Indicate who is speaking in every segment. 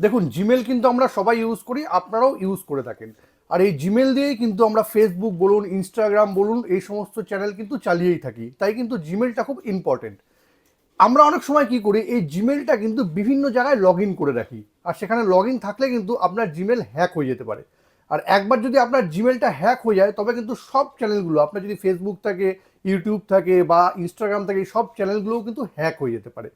Speaker 1: দেখুন, জিমেল কিন্তু আমরা সবাই ইউজ করি, আপনারাও ইউজ করে থাকেন। আর এই জিমেল দিয়েই কিন্তু আমরা ফেসবুক বলুন, ইনস্টাগ্রাম বলুন, এই সমস্ত চ্যানেল কিন্তু চালিয়েই থাকি। তাই কিন্তু জিমেলটা খুব ইম্পর্টেন্ট। আমরা অনেক সময় কি করি, এই জিমেলটা কিন্তু বিভিন্ন জায়গায় লগ ইন করে রাখি, আর সেখানে লগ ইন থাকলে কিন্তু আপনার জিমেল হ্যাক হয়ে যেতে পারে। আর একবার যদি আপনার জিমেলটা হ্যাক হয়ে যায়, তবে কিন্তু সব চ্যানেলগুলো, আপনার যদি ফেসবুক থাকে, ইউটিউব থাকে বা ইনস্টাগ্রাম থাকে, সব চ্যানেলগুলোও কিন্তু হ্যাক হয়ে যেতে পারে।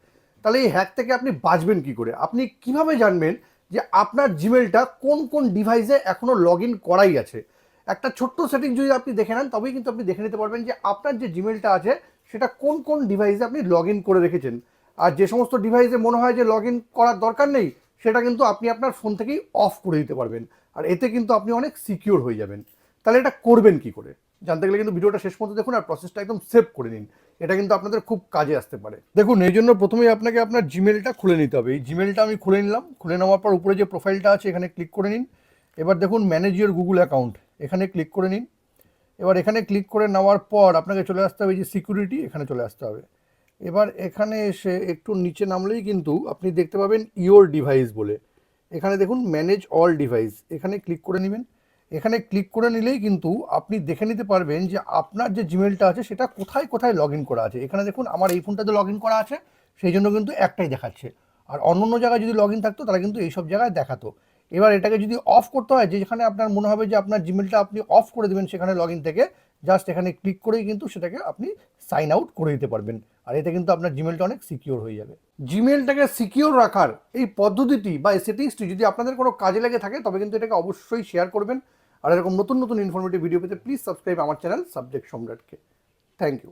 Speaker 1: তাহলে এই হ্যাক থেকে আপনি বাঁচবেন কি করে? আপনি কিভাবে জানবেন যে আপনার জিমেলটা কোন কোন ডিভাইসে এখনো লগ ইন করাই আছে? একটা ছোট্ট সেটিং যদি আপনি দেখে নেন, তবেই কিন্তু আপনি দেখে নিতে পারবেন যে আপনার যে জিমেলটা আছে সেটা কোন কোন ডিভাইসে আপনি লগ ইন করে রেখেছেন। আর যে সমস্ত ডিভাইসে মনে হয় যে লগ ইন করার দরকার নেই, সেটা কিন্তু আপনি আপনার ফোন থেকেই অফ করে দিতে পারবেন। আর এতে কিন্তু আপনি অনেক সিকিউর হয়ে যাবেন। তাহলে এটা করবেন কি করে জানতে গেলে কিন্তু ভিডিওটা শেষ পর্যন্ত দেখুন, আর প্রসেসটা একদম সেভ করে নিন। এটা কিন্তু আপনাদের খুব কাজে আসতে পারে। দেখুন, এই জন্য প্রথমেই আপনাকে আপনার জিমেলটা খুলে নিতে হবে। এই জিমেলটা আমি খুলে নিলাম। খুলে নেওয়ার পর উপরে যে প্রোফাইলটা আছে এখানে ক্লিক করে নিন। এবার দেখুন ম্যানেজ ইওর গুগল অ্যাকাউন্ট, এখানে ক্লিক করে নিন। এবার এখানে ক্লিক করে নেওয়ার পর আপনাকে চলে আসতে হবে যে সিকিউরিটি, এখানে চলে আসতে হবে। এবার এখানে এসে একটু নিচে নামলেই কিন্তু আপনি দেখতে পাবেন ইওর ডিভাইস বলে। এখানে দেখুন ম্যানেজ অল ডিভাইস, এখানে ক্লিক করে নেবেন। এখানে ক্লিক করে নিলেই কিন্তু আপনি দেখে নিতে পারবেন যে আপনার যে জিমেলটা আছে সেটা কোথায় কোথায় লগ ইন করা আছে। এখানে দেখুন আমার এই ফোনটাতে লগ ইন করা আছে, সেই জন্য কিন্তু একটাই দেখাচ্ছে। আর অন্য অন্য জায়গায় যদি লগ ইন থাকতো তাহলে কিন্তু এইসব জায়গায় দেখাতো। এবার এটাকে যদি অফ করতে হয়, যেখানে আপনার মনে হবে যে আপনার জিমেলটা আপনি অফ করে দেবেন সেখানে লগ ইন থেকে, জাস্ট এখানে ক্লিক করেই কিন্তু সেটাকে আপনি সাইন আউট করে দিতে পারবেন। আর এতে কিন্তু আপনার জিমেলটা অনেক সিকিউর হয়ে যাবে। জিমেলটাকে সিকিউর রাখার এই পদ্ধতিটি বা এই সেটিংসটি যদি আপনাদের কোনো কাজে লেগে থাকে, তবে কিন্তু এটাকে অবশ্যই শেয়ার করবেন। আর এরকম নতুন নতুন ইনফরমেটিভ ভিডিও পেতে প্লিজ সাবস্ক্রাইব আমার চ্যানেল সাবজেক্ট সম্রাটকে। Thank you.